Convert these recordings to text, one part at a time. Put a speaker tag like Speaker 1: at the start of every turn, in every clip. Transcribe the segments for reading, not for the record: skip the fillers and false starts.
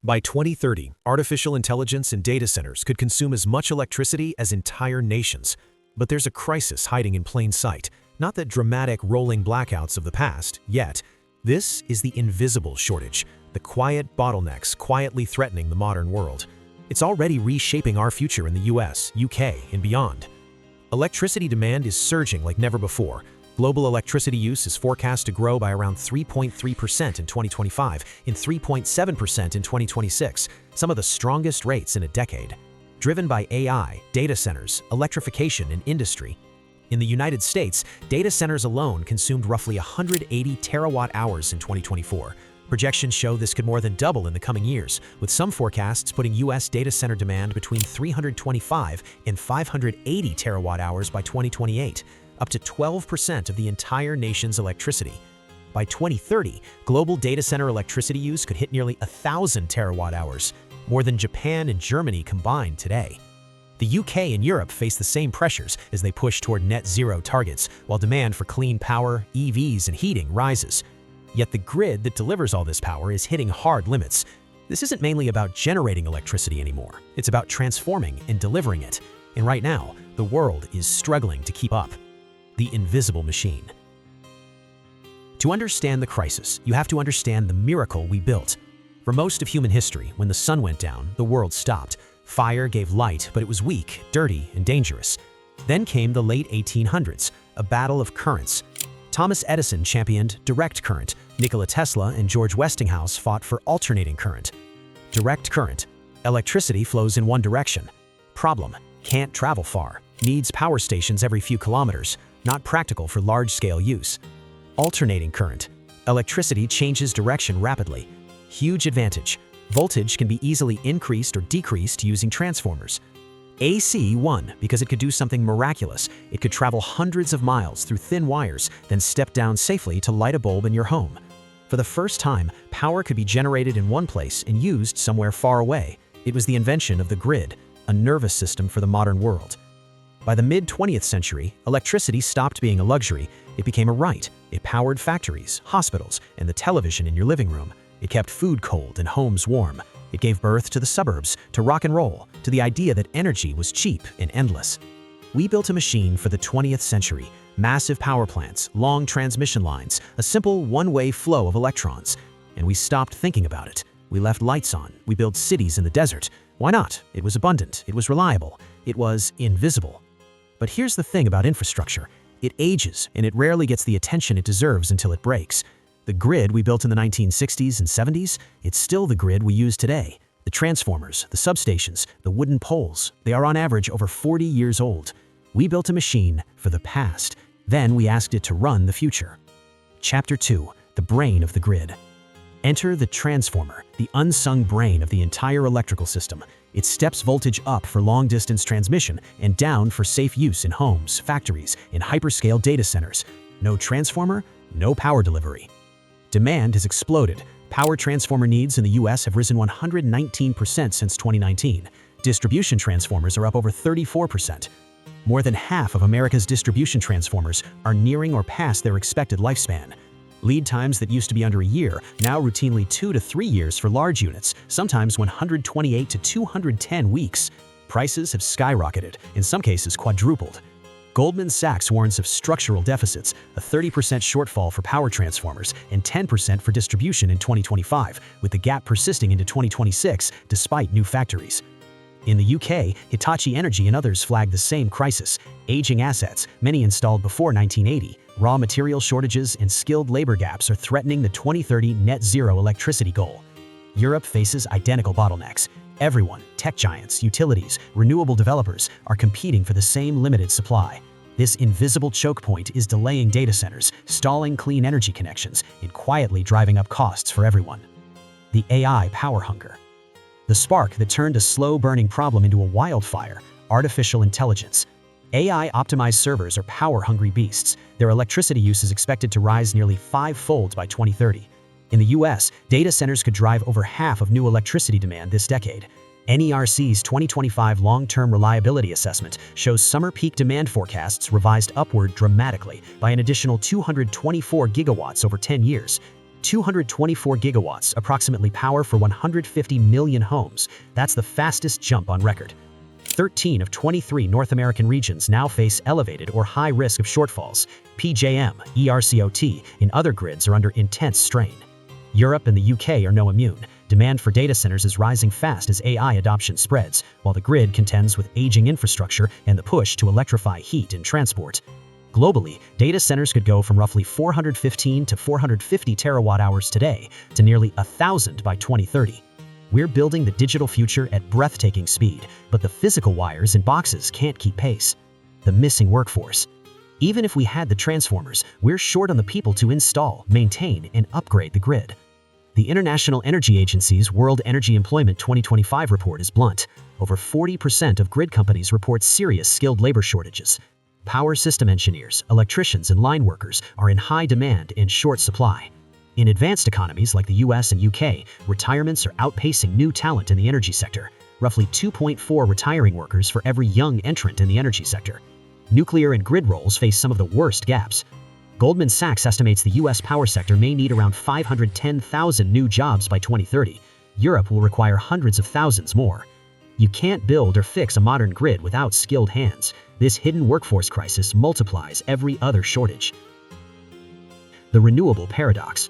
Speaker 1: By 2030, artificial intelligence and data centers could consume as much electricity as entire nations. But there's a crisis hiding in plain sight, not the dramatic rolling blackouts of the past, yet. This is the invisible shortage, the quiet bottlenecks quietly threatening the modern world. It's already reshaping our future in the US, UK, and beyond. Electricity demand is surging like never before. Global electricity use is forecast to grow by around 3.3% in 2025 and 3.7% in 2026, some of the strongest rates in a decade. Driven by AI, data centers, electrification, and industry. In the United States, data centers alone consumed roughly 180 terawatt-hours in 2024. Projections show this could more than double in the coming years, with some forecasts putting U.S. data center demand between 325 and 580 terawatt-hours by 2028, up to 12% of the entire nation's electricity. By 2030, global data center electricity use could hit nearly 1,000 terawatt-hours, more than Japan and Germany combined today. The UK and Europe face the same pressures as they push toward net zero targets, while demand for clean power, EVs, and heating rises. Yet the grid that delivers all this power is hitting hard limits. This isn't mainly about generating electricity anymore. It's about transforming and delivering it. And right now, the world is struggling to keep up. The invisible machine. To understand the crisis, you have to understand the miracle we built. For most of human history, when the sun went down, the world stopped. Fire gave light, but it was weak, dirty, and dangerous. Then came the late 1800s, a battle of currents. Thomas Edison championed direct current. Nikola Tesla and George Westinghouse fought for alternating current. Direct current. Electricity flows in one direction. Problem: can't travel far. Needs power stations every few kilometers. Not practical for large-scale use. Alternating current. Electricity changes direction rapidly. Huge advantage. Voltage can be easily increased or decreased using transformers. AC won because it could do something miraculous. It could travel hundreds of miles through thin wires, then step down safely to light a bulb in your home. For the first time, power could be generated in one place and used somewhere far away. It was the invention of the grid, a nervous system for the modern world. By the mid-20th century, electricity stopped being a luxury. It became a right. It powered factories, hospitals, and the television in your living room. It kept food cold and homes warm. It gave birth to the suburbs, to rock and roll, to the idea that energy was cheap and endless. We built a machine for the 20th century. Massive power plants, long transmission lines, a simple one-way flow of electrons. And we stopped thinking about it. We left lights on. We built cities in the desert. Why not? It was abundant. It was reliable. It was invisible. But here's the thing about infrastructure. It ages, and it rarely gets the attention it deserves until it breaks. The grid we built in the 1960s and 70s, it's still the grid we use today. The transformers, the substations, the wooden poles, they are on average over 40 years old. We built a machine for the past. Then we asked it to run the future. Chapter 2. The brain of the grid. Enter the transformer, the unsung brain of the entire electrical system. It steps voltage up for long-distance transmission and down for safe use in homes, factories, and hyperscale data centers. No transformer, no power delivery. Demand has exploded. Power transformer needs in the US have risen 119% since 2019. Distribution transformers are up over 34%. More than half of America's distribution transformers are nearing or past their expected lifespan. Lead times that used to be under a year, now routinely 2 to 3 years for large units, sometimes 128 to 210 weeks. Prices have skyrocketed, in some cases quadrupled. Goldman Sachs warns of structural deficits, a 30% shortfall for power transformers and 10% for distribution in 2025, with the gap persisting into 2026 despite new factories. In the UK, Hitachi Energy and others flagged the same crisis: aging assets, many installed before 1980, raw material shortages, and skilled labor gaps are threatening the 2030 net zero electricity goal. Europe faces identical bottlenecks. Everyone, tech giants, utilities, renewable developers, are competing for the same limited supply. This invisible choke point is delaying data centers, stalling clean energy connections, and quietly driving up costs for everyone. The AI power hunger. The spark that turned a slow-burning problem into a wildfire: artificial intelligence. AI-optimized servers are power-hungry beasts. Their electricity use is expected to rise nearly 5-fold by 2030. In the US, data centers could drive over half of new electricity demand this decade. NERC's 2025 long-term reliability assessment shows summer peak demand forecasts revised upward dramatically by an additional 224 gigawatts over 10 years. 224 gigawatts, approximately power for 150 million homes. That's the fastest jump on record. 13 of 23 North American regions now face elevated or high risk of shortfalls. PJM, ERCOT, and other grids are under intense strain. Europe and the UK are no immune. Demand for data centers is rising fast as AI adoption spreads, while the grid contends with aging infrastructure and the push to electrify heat and transport. Globally, data centers could go from roughly 415 to 450 terawatt-hours today to nearly 1,000 by 2030. We're building the digital future at breathtaking speed, but the physical wires and boxes can't keep pace. The missing workforce. Even if we had the transformers, we're short on the people to install, maintain, and upgrade the grid. The International Energy Agency's World Energy Employment 2025 report is blunt. Over 40% of grid companies report serious skilled labor shortages. Power system engineers, electricians, and line workers are in high demand and short supply. In advanced economies like the US and UK, retirements are outpacing new talent in the energy sector, roughly 2.4 retiring workers for every young entrant in the energy sector. Nuclear and grid roles face some of the worst gaps. Goldman Sachs estimates the US power sector may need around 510,000 new jobs by 2030. Europe will require hundreds of thousands more. You can't build or fix a modern grid without skilled hands. This hidden workforce crisis multiplies every other shortage. The renewable paradox.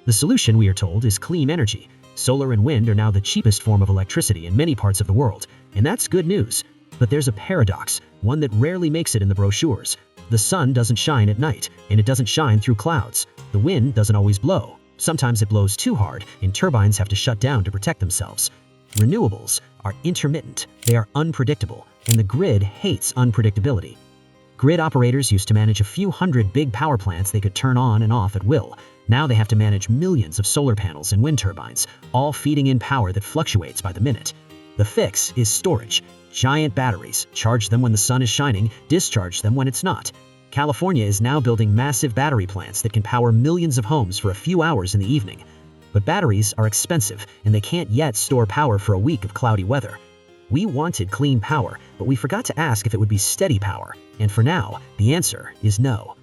Speaker 1: The solution, we are told, is clean energy. Solar and wind are now the cheapest form of electricity in many parts of the world, and that's good news. But there's a paradox, one that rarely makes it in the brochures. The sun doesn't shine at night, and it doesn't shine through clouds. The wind doesn't always blow. Sometimes it blows too hard, and turbines have to shut down to protect themselves. Renewables are intermittent, they are unpredictable, and the grid hates unpredictability. Grid operators used to manage a few hundred big power plants they could turn on and off at will. Now they have to manage millions of solar panels and wind turbines, all feeding in power that fluctuates by the minute. The fix is storage. Giant batteries, charge them when the sun is shining, discharge them when it's not. California is now building massive battery plants that can power millions of homes for a few hours in the evening. But batteries are expensive, and they can't yet store power for a week of cloudy weather. We wanted clean power, but we forgot to ask if it would be steady power, and for now, the answer is no.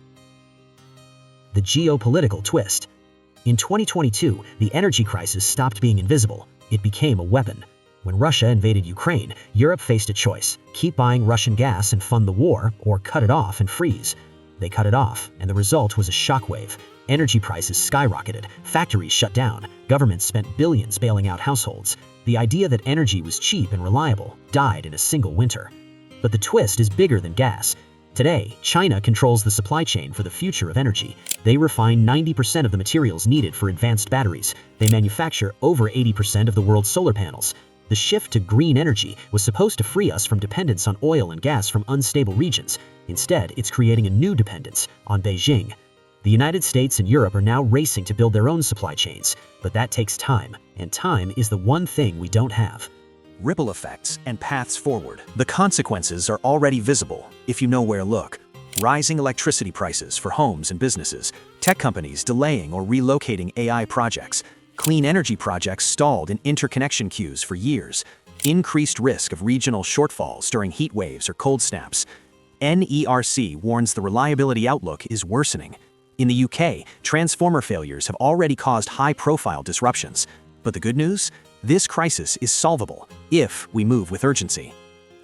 Speaker 1: The geopolitical twist. In 2022, the energy crisis stopped being invisible. It became a weapon. When Russia invaded Ukraine, Europe faced a choice: keep buying Russian gas and fund the war, or cut it off and freeze. They cut it off, and the result was a shockwave. Energy prices skyrocketed, factories shut down, governments spent billions bailing out households. The idea that energy was cheap and reliable died in a single winter. But the twist is bigger than gas. Today, China controls the supply chain for the future of energy. They refine 90% of the materials needed for advanced batteries. They manufacture over 80% of the world's solar panels. The shift to green energy was supposed to free us from dependence on oil and gas from unstable regions. Instead, it's creating a new dependence on Beijing. The United States and Europe are now racing to build their own supply chains, but that takes time, and time is the one thing we don't have.
Speaker 2: Ripple effects and paths forward. The consequences are already visible if you know where to look. Rising electricity prices for homes and businesses, tech companies delaying or relocating AI projects, clean energy projects stalled in interconnection queues for years, increased risk of regional shortfalls during heat waves or cold snaps. NERC warns the reliability outlook is worsening. In the UK, transformer failures have already caused high-profile disruptions. But the good news? This crisis is solvable if we move with urgency.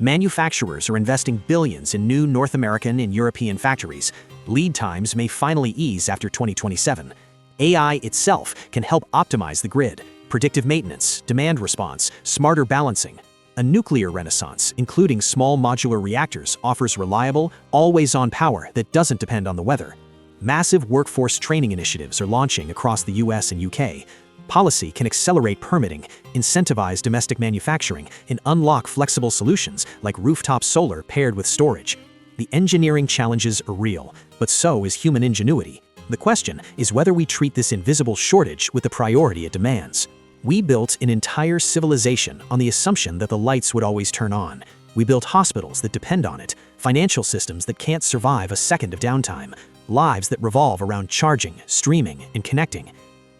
Speaker 2: Manufacturers are investing billions in new North American and European factories. Lead times may finally ease after 2027. AI itself can help optimize the grid, predictive maintenance, demand response, smarter balancing. A nuclear renaissance, including small modular reactors, offers reliable, always-on power that doesn't depend on the weather. Massive workforce training initiatives are launching across the US and UK. Policy can accelerate permitting, incentivize domestic manufacturing, and unlock flexible solutions like rooftop solar paired with storage. The engineering challenges are real, but so is human ingenuity. The question is whether we treat this invisible shortage with the priority it demands. We built an entire civilization on the assumption that the lights would always turn on. We built hospitals that depend on it, financial systems that can't survive a second of downtime, lives that revolve around charging, streaming, and connecting.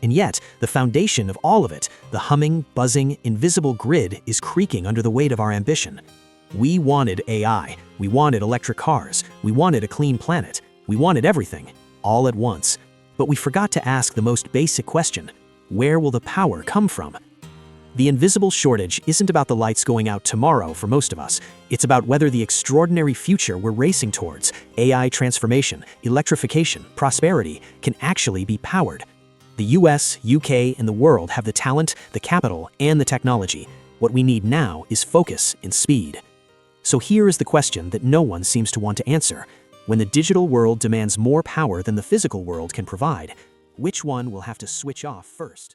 Speaker 2: And yet, the foundation of all of it, the humming, buzzing, invisible grid, is creaking under the weight of our ambition. We wanted AI, we wanted electric cars, we wanted a clean planet, we wanted everything, all at once. But we forgot to ask the most basic question: where will the power come from? The invisible shortage isn't about the lights going out tomorrow for most of us. It's about whether the extraordinary future we're racing towards, AI transformation, electrification, prosperity, can actually be powered. The US, UK, and the world have the talent, the capital, and the technology. What we need now is focus and speed. So here is the question that no one seems to want to answer. When the digital world demands more power than the physical world can provide, which one will have to switch off first?